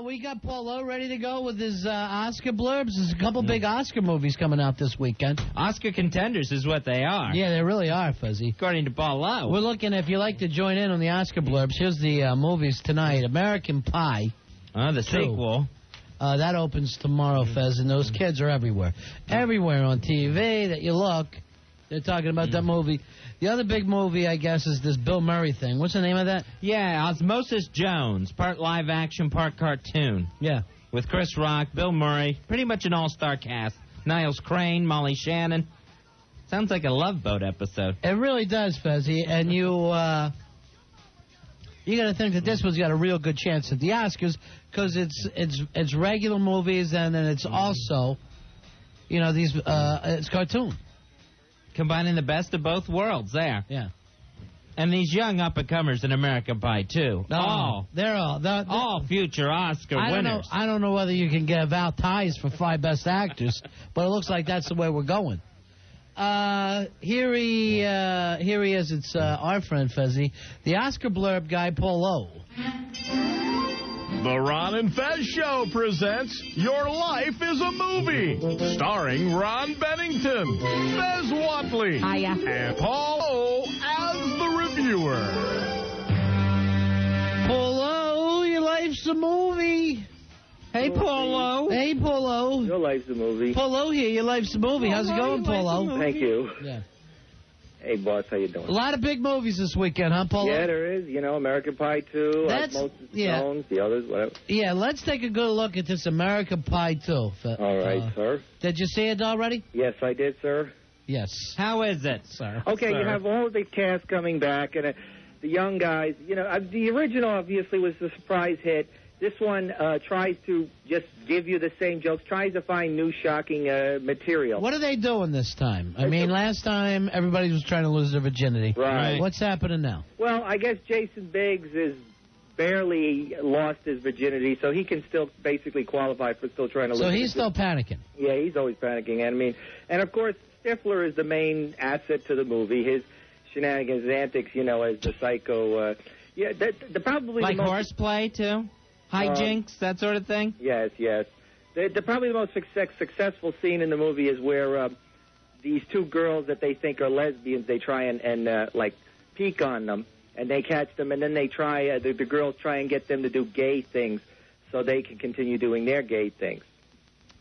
we got Paulo ready to go with his Oscar blurbs. There's a couple big Oscar movies coming out this weekend. Oscar contenders is what they are. Yeah, they really are, Fuzzy. According to Paulo. We're looking, if you'd like to join in on the Oscar blurbs, here's the movies tonight. American Pie. The sequel. That opens tomorrow, Fez, and those kids are everywhere. Everywhere on TV that you look, they're talking about that movie. The other big movie, I guess, is this Bill Murray thing. What's the name of that? Yeah, Osmosis Jones, part live action, part cartoon. Yeah. With Chris Rock, Bill Murray, pretty much an all-star cast. Niles Crane, Molly Shannon. Sounds like a Love Boat episode. It really does, Fezzy, and you got to think that this one's got a real good chance at the Oscars because it's regular movies and then it's also, it's cartoon. Combining the best of both worlds there. Yeah. And these young up-and-comers in American Pie, too. They're all future Oscar winners. I don't know whether you can give out ties for 5 best actors, but it looks like that's the way we're going. Here he is. It's our friend Fezzy, the Oscar blurb guy, Paulo. The Ron and Fez Show presents Your Life is a Movie, starring Ron Bennington, Fez Whatley, and Paulo as the reviewer. Paulo, your life's a movie. Hey, Paulo. Hey, Paulo. Your life's a movie. Paulo here. Your life's a movie. How's it going, Paulo? Thank you. Yeah. Hey, boss, how you doing? A lot of big movies this weekend, huh, Paulo? Yeah, there is. American Pie 2, Osmosis Jones, the others, whatever. Yeah, let's take a good look at this American Pie 2. All right, sir. Did you see it already? Yes, I did, sir. Yes. How is it, sir? Okay, you have all the cast coming back, and the young guys. The original, obviously, was the surprise hit. This one tries to just give you the same jokes, tries to find new, shocking material. What are they doing this time? I mean, last time everybody was trying to lose their virginity. Right. What's happening now? Well, I guess Jason Biggs is barely lost his virginity, so he can still basically qualify for still trying to lose. So he's still panicking. Yeah, he's always panicking. And of course, Stifler is the main asset to the movie. His shenanigans, his antics, as the psycho. The probably like the most, horseplay too. Hijinks, that sort of thing? Yes. Probably the most successful scene in the movie is where these two girls that they think are lesbians, they try and peek on them, and they catch them, and then they try, the girls try and get them to do gay things so they can continue doing their gay things.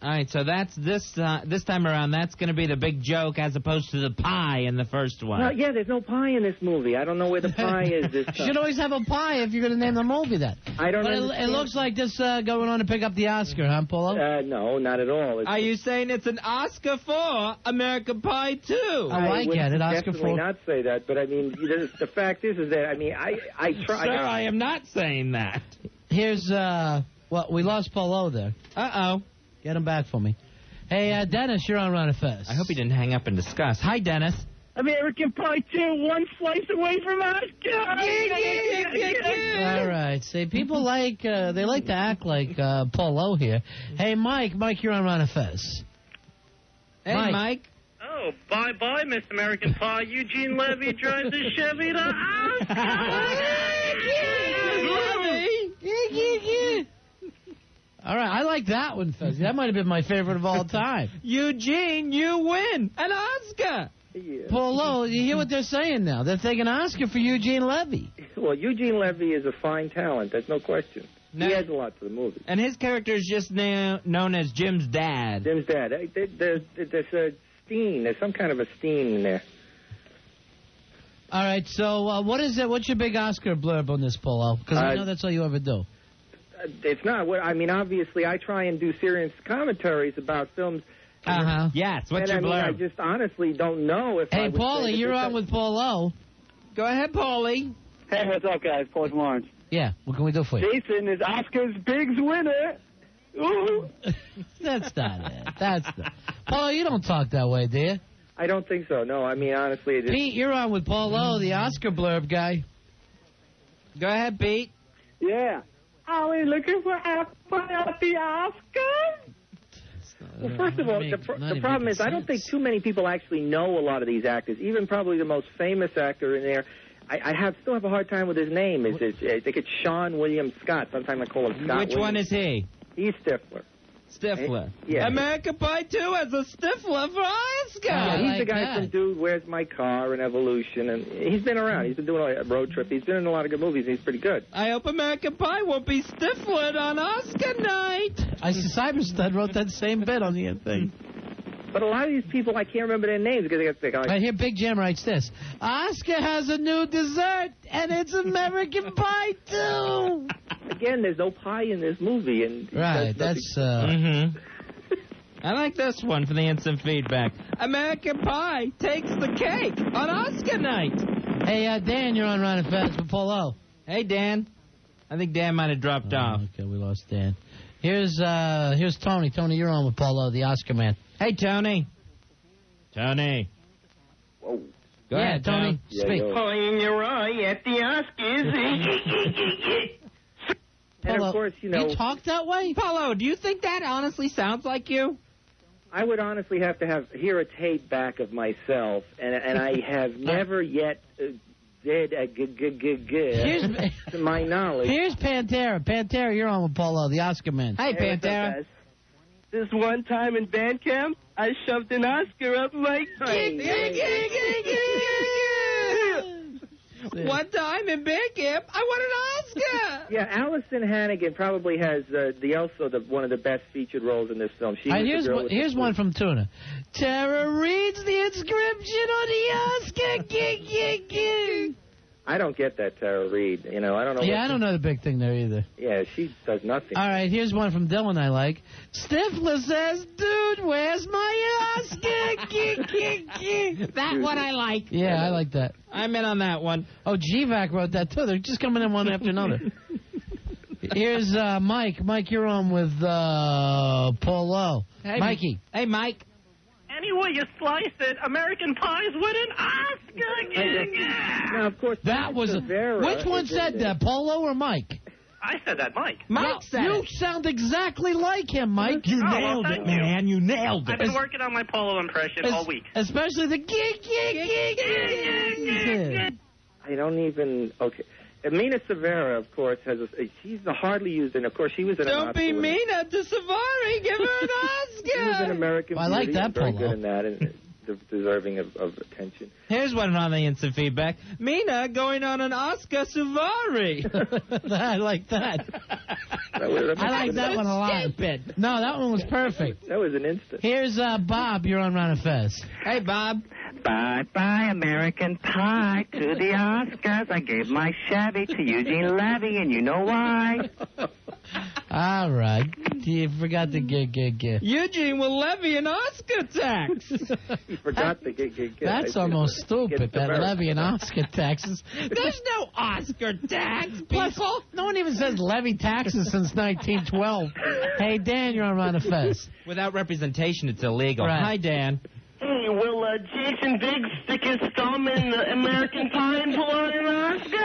All right, so that's this time around, that's going to be the big joke as opposed to the pie in the first one. Well, yeah, there's no pie in this movie. I don't know where the pie is this time. You should always have a pie if you're going to name the movie that. I don't know. But it looks like this going on to pick up the Oscar, huh, Paulo? No, not at all. Are you saying it's an Oscar for American Pie 2? Oh, I get it. Oscar definitely for... not say that, but the fact is that, I try. Sir, I am not saying that. Here's, we lost Paulo there. Uh-oh. Get him back for me. Hey, Dennis, you're on Ron and Fez. I hope he didn't hang up in disgust. Hi, Dennis. American Pie 2, one slice away from Oscar. All right. See, people they like to act like Paulo here. Hey, Mike, you're on Ron and Fez. Hey, Mike. Oh, bye-bye, Miss American Pie. Eugene Levy drives a Chevy to Oscar. All right, I like that one, Fezzy. That might have been my favorite of all time. Eugene, you win an Oscar. Yeah. Paulo, you hear what they're saying now? They're thinking Oscar for Eugene Levy. Well, Eugene Levy is a fine talent. There's no question. He adds a lot to the movie. And his character is just known as Jim's dad. Jim's dad. There's a Steen. There's some kind of a Steen in there. All right, so what is it? What's your big Oscar blurb on this, Paulo? Because I know that's all you ever do. It's not. Obviously, I try and do serious commentaries about films. Uh-huh. Yes, what's your blurb? I just honestly don't know if Hey, Paulie, you're on with Paulo. Go ahead, Paulie. Hey, what's up, guys? Paul Lawrence. Yeah, what can we do for you? Jason is Oscar's Biggs winner. Ooh. That's not it. Paulo, you don't talk that way, do you? I don't think so. No, honestly, Pete, you're on with Paulo, the Oscar blurb guy. Go ahead, Pete. Yeah. Are we looking for the Oscar? Well, first of all, the problem is I don't think too many people actually know a lot of these actors. Even probably the most famous actor in there, I still have a hard time with his name. I think it's Sean William Scott. Sometimes I call him Scott. Which one is he? He's Stifler. Stifler. Yeah. American Pie 2 has a Stifler for Oscar. Yeah, he's like the guy that. from Dude, Where's My Car and Evolution, and he's been around. He's been doing a road trip. He's been in a lot of good movies. He's pretty good. I hope American Pie won't be Stiflered on Oscar night. I see Cyberstud wrote that same bit on the thing. But a lot of these people, I can't remember their names because they got Right here, Big Jam writes this. Oscar has a new dessert, and it's American Pie 2. Again, there's no pie in this movie. And Right, that's... I like this one for the instant feedback. American Pie takes the cake on Oscar night. Hey, Dan, you're on Ron and Fez with Polo. Hey, Dan. I think Dan might have dropped off. Okay, we lost Dan. Here's Tony. Tony, you're on with Polo, the Oscar man. Hey, Tony. Tony. Whoa. Go yeah, ahead, Tony. Yeah, Speak. yo. Pulling your eye at the Oscars. And Polo, of course, you know, talk that way? Paulo, do you think that honestly sounds like you? I would honestly have to hear a tape back of myself, and I have never yet did a good to my knowledge. Here's Pantera. Pantera, you're on with Polo, the Oscar man. Hey, Pantera. This one time in band camp, I shoved an Oscar up my One time in band camp, I won an Oscar. Yeah, Allison Hannigan probably has one of the best featured roles in this film. She was the girl with Here's the one from Tuna. Tara reads the inscription on the Oscar. I don't get that Tara Reid. You know, I don't know. Yeah, I don't know the big thing there either. Yeah, she does nothing. All right, here's one from Dylan I like. Stifler says, dude, where's my Oscar? That one I like. Yeah, I like that. I'm in on that one. Oh, GVAC wrote that, too. They're just coming in one after another. Here's Mike. Mike, you're on with Polo. Hey, Mikey. Hey, Mike. Any way you slice it, American Pie's winning Oscar. Now, of course, That was... Severa Which one is in said there. that, Polo or Mike? I said that, Mike. Mike said You it. sound exactly like him, Mike. You Oh, well, nailed it, thank you. man. You nailed I've been working on my Polo impression all week. Especially the gig. I don't even... Okay. Mina Severa, of course, she's hardly used, and of course she was in Don't be Mina to Savari. Give her an She was Oscar. an American Well, I like Beauty, that, and very Polo. good in that, and deserving of attention. Here's one on the instant feedback. Mina going on an Oscar Savari. I like that. That was, I like that one a lot. Stupid. No, that one was perfect. That was an instant. Here's Bob. You're on Ron and Fez. Hey, Bob. Bye-bye, American Pie, to the Oscars. I gave my Chevy to Eugene Levy, and you know why. All right. You forgot the gig. Eugene will levy an Oscar tax. You forgot the gig. That's almost stupid, that levy and Oscar taxes. There's no Oscar tax, Plus, people. no one even says levy taxes since 1912. Hey, Dan, you're on Ron and Fez. Without representation, it's illegal. Right. Hi, Dan. Hey, will Jason Biggs stick his thumb in the American Pie and pull out an Oscar?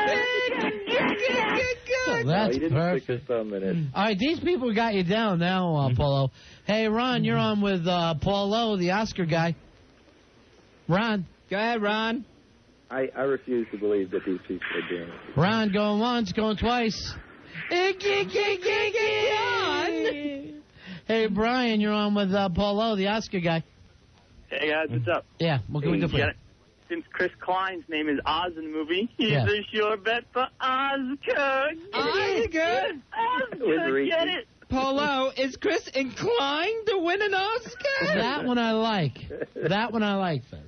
That's he didn't perfect. stick his thumb in it. All right, these people got you down now, Polo. Hey, Ron, you're on with Polo, the Oscar guy. Ron. Go ahead, Ron. I refuse to believe that these people are doing it. Ron, going once, going twice. Hey, Brian, you're on with Polo, the Oscar guy. Hey guys, what's up? Yeah, what can we do for you? Since Chris Klein's name is Oz in the movie, he's Yeah. a sure bet for Oscar. Oscar? Oscar, get it? Polo, is Chris inclined to win an Oscar? That one I like. Fez.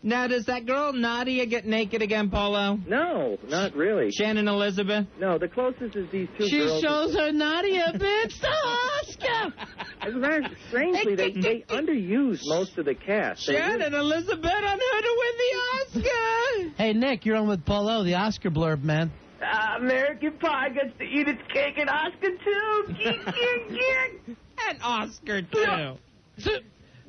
Now, does that girl Nadia get naked again, Polo? No, not really. Shannon Elizabeth? No, the closest is these two She girls. shows her Nadia bits to Oscar. As a matter of fact, strangely, they underuse most of the cast. They really- Shannon Elizabeth on her to win the Oscar! Hey, Nick, you're on with Polo, the Oscar blurb, man. American Pie gets to eat its cake and Oscar, too. An Oscar, too.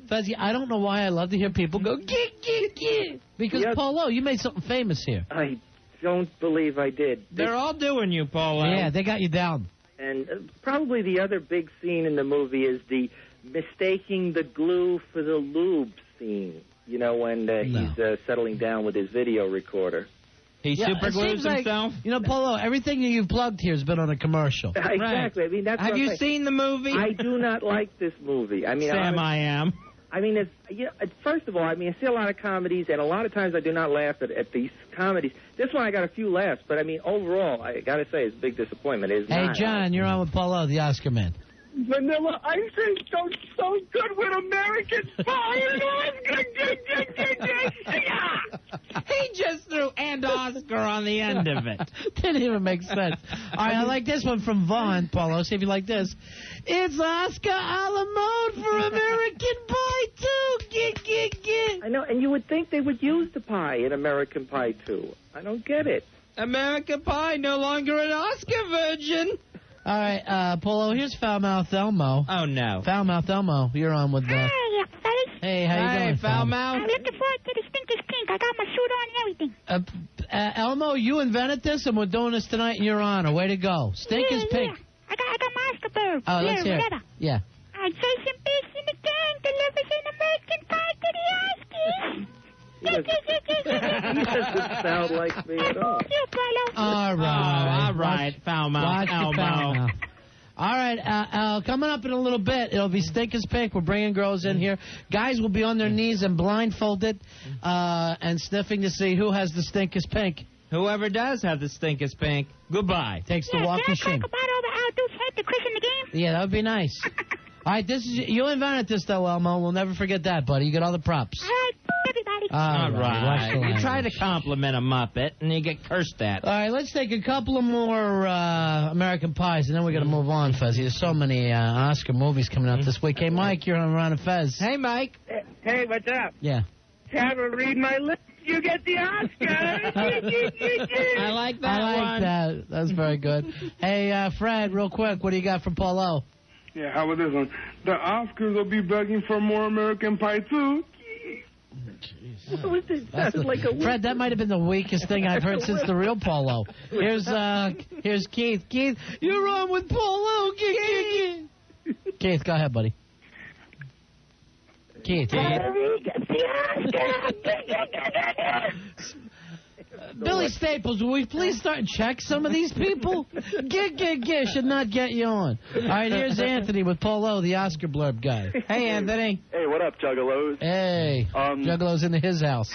Fezzy, I don't know why I love to hear people go, gig. Because, Yep. Polo, you made something famous here. I don't believe I did. They're all doing you, Polo. Yeah, they got you down. And probably the other big scene in the movie is the mistaking the glue for the lube scene. You know, when he's settling down with his video recorder. He super it glues seems like, himself? You know, Polo, everything that you've plugged here has been on a commercial. Exactly. Right. I mean, that's Have what you I'm saying. seen the movie? I do not like this movie. I mean, Sam, I am. I mean, first of all, I mean, I see a lot of comedies, and a lot of times I do not laugh at these comedies. This one I got a few laughs, but I mean, overall, I got to say, it's a big disappointment. It's Hey, not. John, you're on with Polo, the Oscar man. Vanilla ice cream so good with American pie. He just threw and Oscar on the end of it. Didn't even make sense. All right, I like this one from Vaughn, Polo. See if you like this. It's Oscar a la mode for American Pie 2. Get. I know, and you would think they would use the pie in American Pie too. I don't get it. American Pie, no longer an Oscar virgin. All right, Polo, here's Foulmouth Elmo. Oh, no. Foulmouth Elmo, you're on with Hi, fellas. Hey, how you doing, Foulmouth. I'm looking forward to the Stinker's Pink. I got my suit on and everything. Elmo, you invented this, and we're doing this tonight in your honor. Way to go. Stinker's Pink. Yeah. I got my Oscar bird. Oh, let's hear it. Whatever. Yeah. And Jason Biggs in the gang delivers an American Pie to the Oscars. He doesn't sound like me at all. You, Polo. All right. All right, Foulmouth Watch your Elmo. foul. All right, coming up in a little bit, it'll be Stinker's Pink. We're bringing girls in here. Guys will be on their knees and blindfolded and sniffing to see who has the Stinker's Pink. Whoever does have the Stinker's Pink, goodbye. Takes the Can walking I shame. talk about all the outdoors head to Chris in the game? Yeah, that would be nice. All right, you invented this, though, Elmo. We'll never forget that, buddy. You get all the props. All right, everybody. All right. Watch the You try to language. compliment a Muppet, and you get cursed at. All right, let's take a couple of more American Pies, and then we're going to move on, Fezzy. There's so many Oscar movies coming out this week. Hey, Mike, you're on Ron and Fez. Hey, Mike. Hey, what's up? Yeah. Have a read my lips. You get the Oscar. I like that I like one. that. That's very good. Hey, Fred, real quick, what do you got from Paulo? Yeah, how about this one? The Oscars will be begging for more American Pie too. Fred, that might have been the weakest thing I've heard since the real Paulo. Here's Keith. Keith, you're on with Paulo. Keith, go ahead, buddy. Keith. Billy Staples, will we please start and check some of these people? Get should not get you on. All right, here's Anthony with Paulo, the Oscar blurb guy. Hey, Anthony. Hey, what up, Juggalos? Hey, Juggalo's into his house.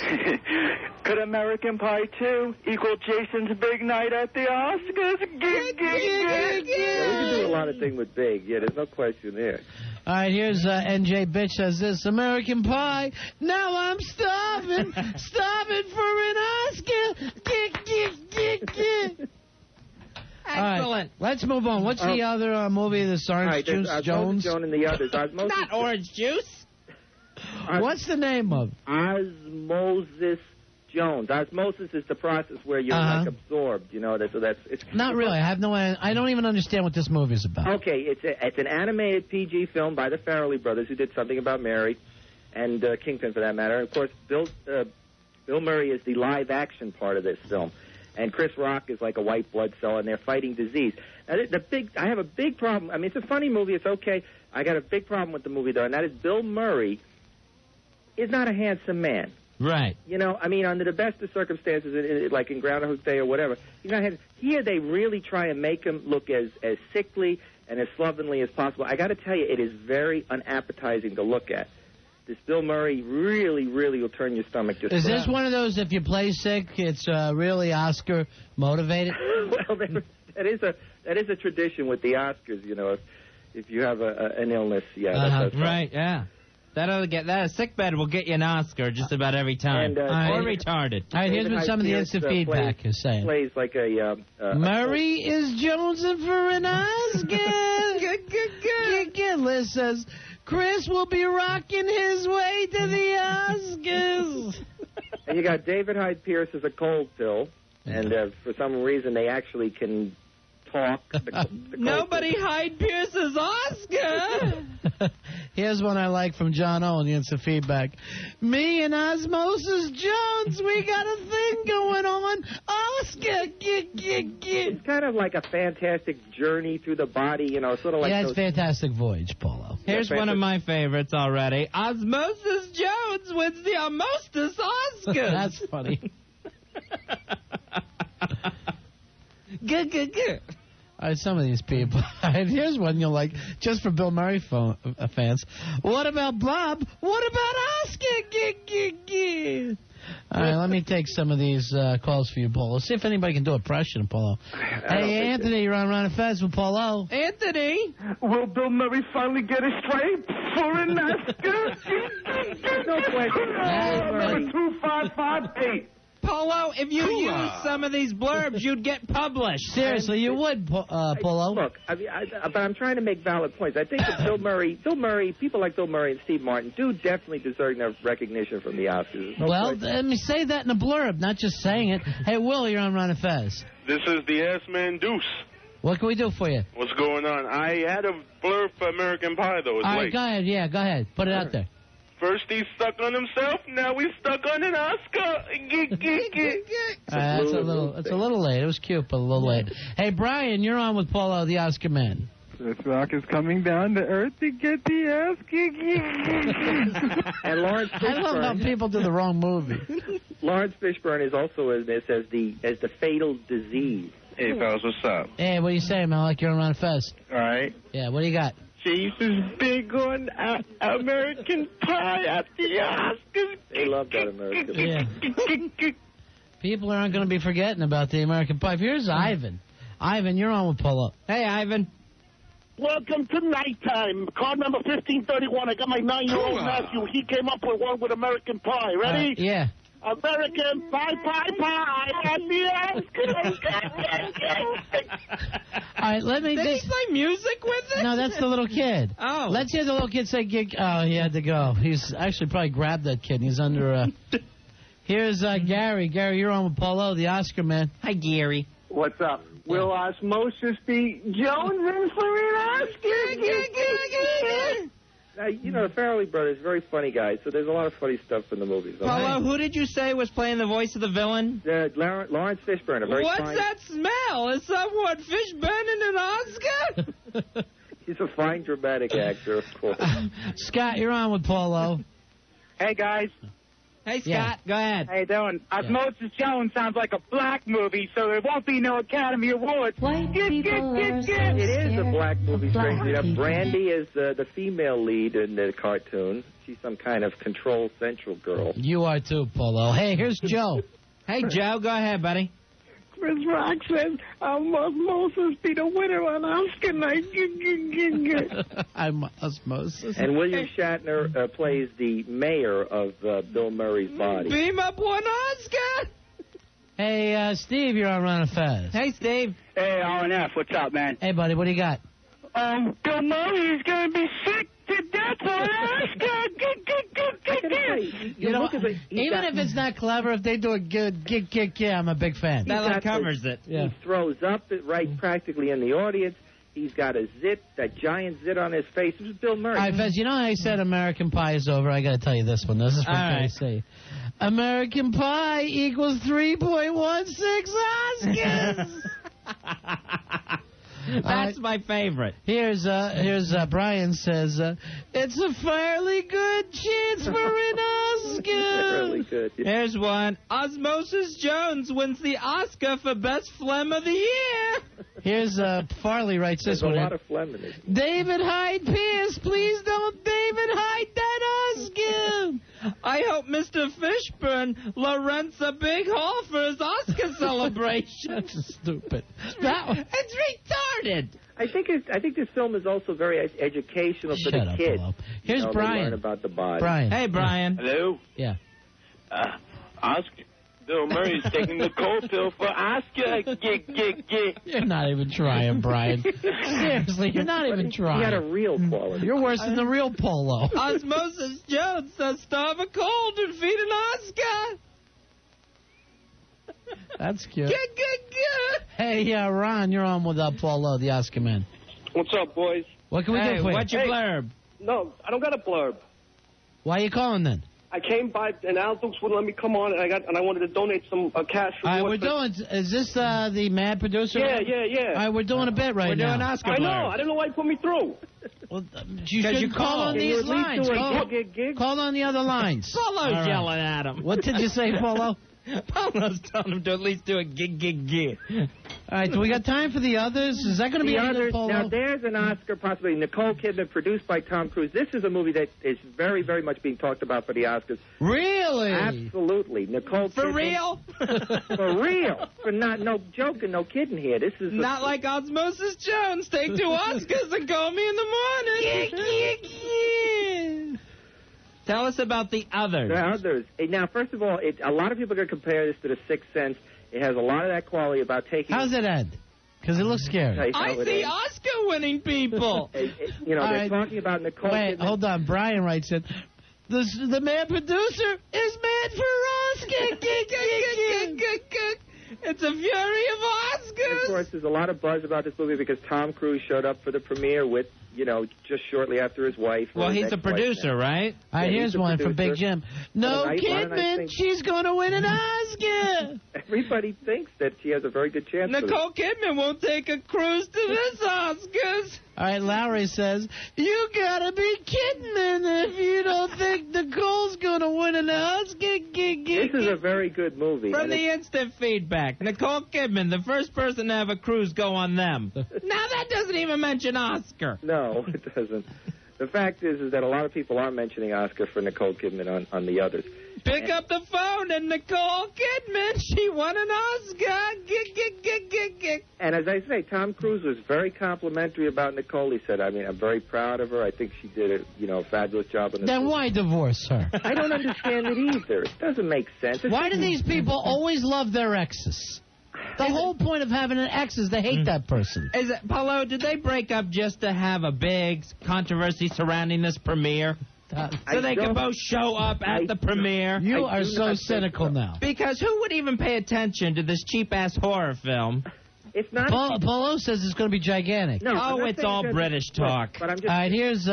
Could American Pie 2 equal Jason's big night at the Oscars? Yeah, we can do a lot of things with Big. Yeah, there's no question there. All right, here's NJ Bitch says this. American Pie, now I'm starving for an Oscar. Get. Excellent. All right, let's move on. What's the other movie, the Orange Juice Jones? Jones and the others. Not orange juice. What's the name of it? Osmosis Jones. Osmosis is the process where you're like absorbed. You know, it's Not really. I don't even understand what this movie is about. Okay, it's an animated PG film by the Farrelly brothers who did Something About Mary, and Kingpin for that matter. And of course, Bill Murray is the live action part of this film, and Chris Rock is like a white blood cell, and they're fighting disease. Now, I have a big problem. I mean, it's a funny movie. It's okay. I got a big problem with the movie though, and that is Bill Murray is not a handsome man. Right. You know, I mean, under the best of circumstances, like in Groundhog Day or whatever, he's not here. They really try and make him look as sickly and as slovenly as possible. I got to tell you, it is very unappetizing to look at. This Bill Murray really will turn your stomach. Is this one of those, if you play sick, it's really Oscar motivated? Well, that is a tradition with the Oscars. You know, if you have an illness, that's right. Yeah. That sickbed will get you an Oscar just about every time. Or retarded. All right, here's what some of the instant feedback is saying. Plays like a Murray is jonesing for an Oscar. Liz says Chris will be rocking his way to the Oscars. And you got David Hyde Pierce as a cold pill, and for some reason they actually can talk. Nobody Hyde Pierce's Oscar. Here's one I like from John O in the instant feedback. Me and Osmosis Jones, we got a thing going on. Oscar, It's kind of like a fantastic journey through the body, you know, sort of like. Yeah, it's Fantastic Voyage, Paulo. Here's one of my favorites already. Osmosis Jones wins the Osmosis Oscar. That's funny. All right, some of these people. All right, here's one you'll like, just for Bill Murray fans. What about Bob? What about Oscar? All right, let me take some of these calls for you, Polo. See if anybody can do a impression of Polo. Hey, Anthony, you're on Ron and Fez with Polo. Anthony! Will Bill Murray finally get a stripe for an Oscar? No question. Number 2558. Polo, if you use some of these blurbs, you'd get published. Seriously, you would, Polo. Look, but I'm trying to make valid points. I think that Bill Murray, people like Bill Murray and Steve Martin do definitely deserve their recognition from the Oscars. Well, let me say that in a blurb, not just saying it. Hey, Will, you're on Ron and Fez. This is the S-Man Deuce. What can we do for you? What's going on? I had a blurb for American Pie, though. It's All right, late. go ahead. Yeah, go ahead. Put it out there. First he's stuck on himself, now he's stuck on an Oscar. That's a little late. It was cute, but a little late. Hey, Brian, you're on with Polo, the Oscar man. This rock is coming down to earth to get the Oscar. And Lawrence I love how Fishburne. people do the wrong movie. Lawrence Fishburne is also as the fatal disease. Hey, fellas, what's up? Hey, what do you say, Malik? You're on Ron and Fez. All right. Yeah, what do you got? Chase is big on American Pie at the Oscars. They love that American. Yeah. People aren't going to be forgetting about the American Pie. Here's Ivan. Ivan, you're on with Polo. Hey, Ivan. Welcome to nighttime. Card number 1531. I got my 9-year-old nephew. He came up with one with American Pie. Ready? Yeah. American Pie at the Oscars. All right, let me Did just... he play music with it? No, that's the little kid. Oh. Let's hear the little kid say gig. Oh, he had to go. He's actually probably grabbed that kid. He's under... Here's Gary. Gary, you're on with Polo, the Oscar man. Hi, Gary. What's up? Will Osmosis be Jones for an Oscar? The Farrelly brothers, very funny guys, so there's a lot of funny stuff in the movies. Polo, who did you say was playing the voice of the villain? Lawrence Fishburne, a very What's fine... that smell? Is someone fish burning an Oscar? He's a fine dramatic actor, of course. Scott, you're on with Polo. Hey, guys. Hey, Scott, Yeah. go ahead. How you doing? Osmosis Jones sounds like a black movie, so there won't be no Academy Awards. It is a black movie, strangely enough. Brandy is the female lead in the cartoon. She's some kind of Control Central girl. You are too, Polo. Hey, here's Joe. Hey, Joe, go ahead, buddy. Chris Rock says Osmosis be the winner on Oscar night. I'm Osmosis. And William Shatner plays the mayor of Bill Murray's body. Beam up one Oscar. Hey, Steve, you're on Ron and Fez. Hey, Steve. Hey, R&F, what's up, man? Hey, buddy, what do you got? Bill Murray is going to be sick to death on Oscar. You know, even if it's not clever, if they do it good, yeah, I'm a big fan. That covers it. Yeah. He throws up right practically in the audience. He's got a zit, that giant zit on his face. This is Bill Murray. All right, Fez, you know how I said American Pie is over? I got to tell you this one. This is from All right. KC. American Pie equals 3.16 Oscars. That's my favorite. Here's Brian says, it's a fairly good chance for an Oscar. Really good. Here's one. Osmosis Jones wins the Oscar for Best Phlegm of the Year. Here's Farley writes this There's a one. lot of phlegm in it. David Hyde Pierce, please don't David Hyde that Oscar. I hope Mr. Fishburne rents a big hall for his Oscar celebration. That's stupid. It's retarded. I think this film is also very educational for Shut the up, kids. Polo. Here's They Brian. learn about the body. Brian. Hey, Brian. Hello? Yeah. Oscar. Bill Murray's taking the cold pill for Oscar. You're not even trying, Brian. Seriously, you're not even He had a trying. real quality. You're worse than the real Polo. Osmosis Jones says starve a cold and feed an Oscar. That's cute. Hey, Ron, you're on with Polo, the Oscar man. What's up, boys? What can we Hey, do for you? what's your blurb? No, I don't got a blurb. Why are you calling then? I came by, and Al Dukes wouldn't let me come on, and I wanted to donate some cash. All right, we're doing. Is this the mad producer? Yeah. All right, we're doing a bit right now. We're doing Oscar I know. blurb. I didn't know why you put me through. Well, you should call on Can you these at least lines. do a gig? Call on the other lines. Polo's All right. yelling at him. What did you say, Polo? Paulo's telling him to at least do a gig. All right, do we got time for the others? Is that going to be The any good, others, Polo? now there's an Oscar possibility. Nicole Kidman, produced by Tom Cruise. This is a movie that is very, very much being talked about for the Oscars. Really? Absolutely. Nicole For Kidman. real? For real. For no joking, no kidding here. This is Not like Osmosis Jones. Take 2 Oscars and call me in the morning. Tell us about the others. The others. Now, first of all, a lot of people are going to compare this to The Sixth Sense. It has a lot of that quality about taking... How's it end? Because it looks scary. I see Oscar-winning people. They're talking about Nicole Wait, Kidman. hold on. Brian writes in, the mad producer is mad for Oscar. It's a fury of Oscars. Of course, there's a lot of buzz about this movie because Tom Cruise showed up for the premiere with, just shortly after his wife. Well, he's a producer, right? All right, here's one from producer. Big Jim. No, Kidman, she's going to win an Oscar. Everybody thinks that she has a very good chance. Nicole Kidman won't take a cruise to this Oscars. All right, Lowry says, you got to be kidding me if you don't think Nicole's going to win an Oscar. This is a very good movie. From the instant feedback, Nicole Kidman, the first person to have a cruise go on them. Now that doesn't even mention Oscar. No, it doesn't. The fact is that a lot of people are mentioning Oscar for Nicole Kidman on the others. Pick up the phone and Nicole Kidman, she won an Oscar. And as I say, Tom Cruise was very complimentary about Nicole. He said, I'm very proud of her. I think she did a fabulous job on this Then movie. why divorce her? I don't understand it either. It doesn't make sense. Why do these people always love their exes? The whole point of having an ex is they hate that person. Is it, Paulo, did they break up just to have a big controversy surrounding this premiere? So they can both show up at the premiere? You are so cynical now. Because who would even pay attention to this cheap-ass horror film? It's not. Polo says it's going to be gigantic. No, it's all British talk. But I'm just... All right, here's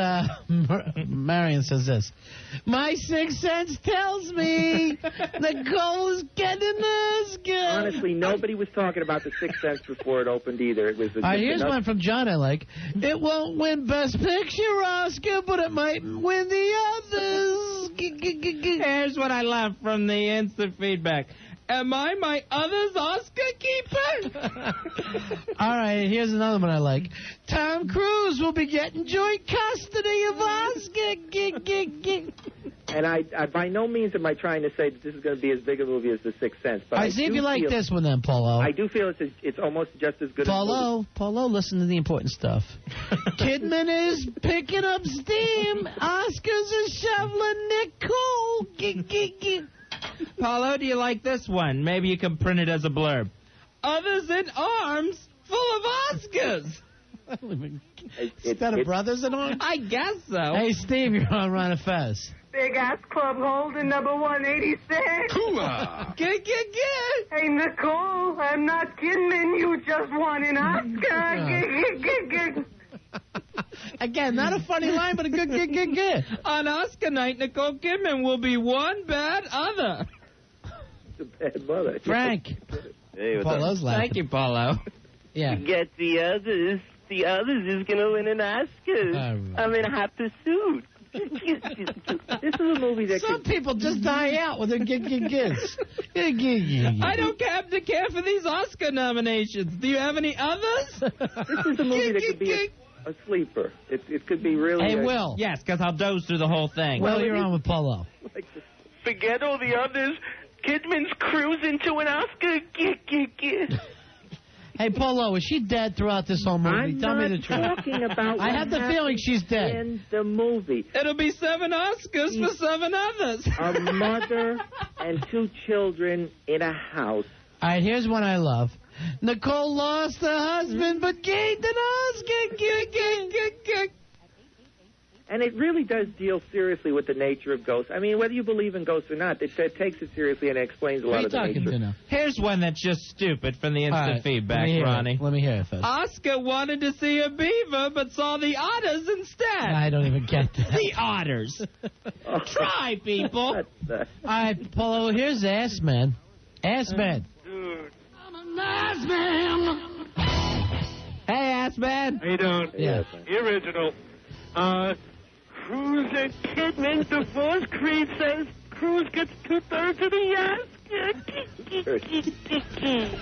Marion says this. My sixth sense tells me Nicole is getting an Oscar. Honestly, nobody was talking about The Sixth Sense before it opened either. It was. All right, here's one from John I like. It won't win Best Picture Oscar, but it might win the others. Here's what I love from the instant feedback. Am I my other's Oscar keeper? All right, here's another one I like. Tom Cruise will be getting joint custody of Oscar. And I by no means am I trying to say that this is going to be as big a movie as The Sixth Sense. But I see if you like this one then, Polo. I do feel it's almost just as good as Polo, listen to the important stuff. Kidman is picking up steam. Oscars are shoveling Nicole. Paulo, do you like this one? Maybe you can print it as a blurb. Others in arms full of Oscars. Is that a Brothers in Arms? I guess so. Hey, Steve, you're on Ron and Fez. Big ass club holding number 186. Hey, Nicole, I'm not kidding, and you just won an Oscar. Again, not a funny line, but a good. On Oscar night, Nicole Kidman will be one bad other. It's a bad mother. Frank. Hey, Paulo's laughing. Thank you, Paulo. Yeah. Get the others. The others is going to win an Oscar. I'm in hot pursuit. This is a movie that Some people just die out with their gigs. I don't have to care for these Oscar nominations. Do you have any others? This is a movie that could be a sleeper. It could be really... Hey, Will. Yes, because I'll doze through the whole thing. Well, you're on with Polo. Forget all the others. Kidman's cruising to an Oscar. Hey, Polo, is she dead throughout this whole movie? Tell me the truth. I'm not talking about I have the feeling she's dead. in the movie. It'll be 7 Oscars for 7 others. A mother and 2 children in a house. All right, here's one I love. Nicole lost her husband but gained an Oscar. And it really does deal seriously with the nature of ghosts. I mean, whether you believe in ghosts or not, it takes it seriously and it explains a lot of the nature. Here's one that's just stupid from the instant feedback, Ronnie. Let me hear it first. Oscar wanted to see a beaver but saw the otters instead. I don't even get that. The otters. Try, people. All right, Polo, here's Ass Man. Ass Man. Dude. I'm an Ass Man. Hey, Ass Man. How you doing? Yeah. The original. Cruz and Kidman divorce. Creed says Cruz gets 2/3 of the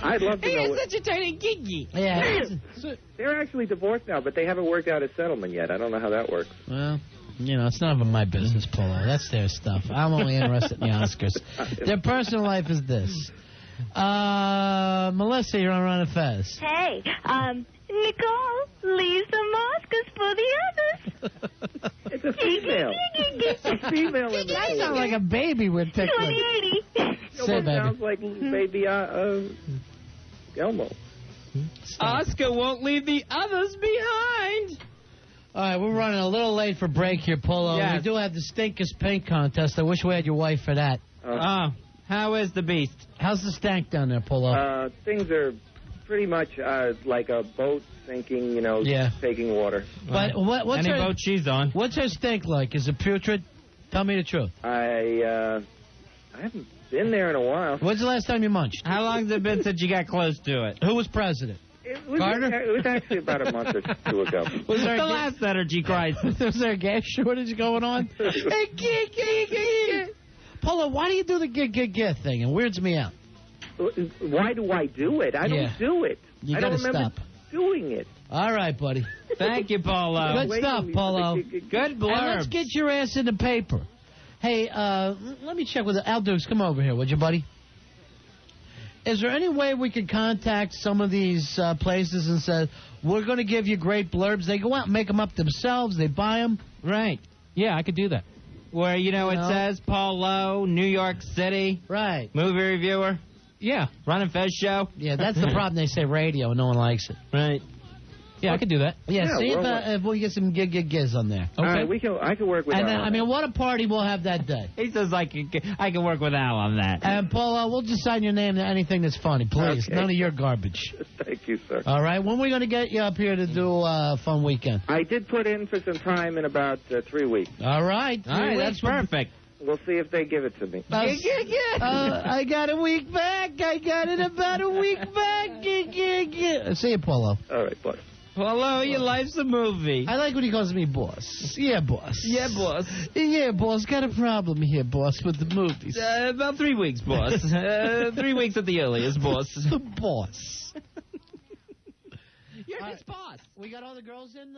I'd love to know. such a tiny giggy. Yeah. They're actually divorced now, but they haven't worked out a settlement yet. I don't know how that works. Well, you know, it's none of my business, Polo. That's their stuff. I'm only interested in the Oscars. Their personal life is this. Melissa, you're on Ron and Fez. Hey, Nicole, leave some Oscars for the others. It's a female. It's a female in the That sounds like a baby with tickling. 2080. Say, baby. Sounds like baby Elmo. Oscar won't leave the others behind. All right, we're running a little late for break here, Polo. Yes. We do have the Stinkest Paint contest. I wish we had your wife for that. How is the beast? How's the stank down there, Polo? Things are pretty much like a boat sinking, you know, taking water. But what's Any her, boat she's on. What's her stink like? Is it putrid? Tell me the truth. I haven't been there in a while. When's the last time you munched? How long's it been since you got close to it? Who was president? Carter? It was actually about a month or two ago. Was there the last energy crisis? Was there a gas shortage going on? Polo, why do you do the get thing? It weirds me out. Why do I do it? I don't do it. You I gotta don't remember stop doing it. All right, buddy. Thank you, Polo. Good stuff, Polo. Good blurb. And let's get your ass in the paper. Hey, let me check with Al Dukes. Come over here, would you, buddy? Is there any way we could contact some of these places and say, we're going to give you great blurbs? They go out and make them up themselves. They buy them. Right. Yeah, I could do that. Where, it says Paul Lowe, New York City. Right. Movie reviewer. Yeah. Ron and Fez show. Yeah, that's the problem. They say radio and no one likes it. Right. Yeah, I could do that. Yeah, see if we get some giz on there. Okay. All right, I can work with and Al. I mean, what a party we'll have that day. He says I can work with Al on that. And, Paul, we'll just sign your name to anything that's funny, please. Okay. None of your garbage. Thank you, sir. All right, when are we going to get you up here to do a fun weekend? I did put in for some time in about 3 weeks. All right. All right, that's perfect. We'll see if they give it to me. I got a week back. I got it about a week back. See you, Polo. All right, boss. Hello, your life's a movie. I like when he calls me boss. Yeah, boss. Yeah, boss. Yeah, boss. Got a problem here, boss, with the movies. About 3 weeks, boss. 3 weeks at the earliest, boss. The boss. You're his boss. We got all the girls in?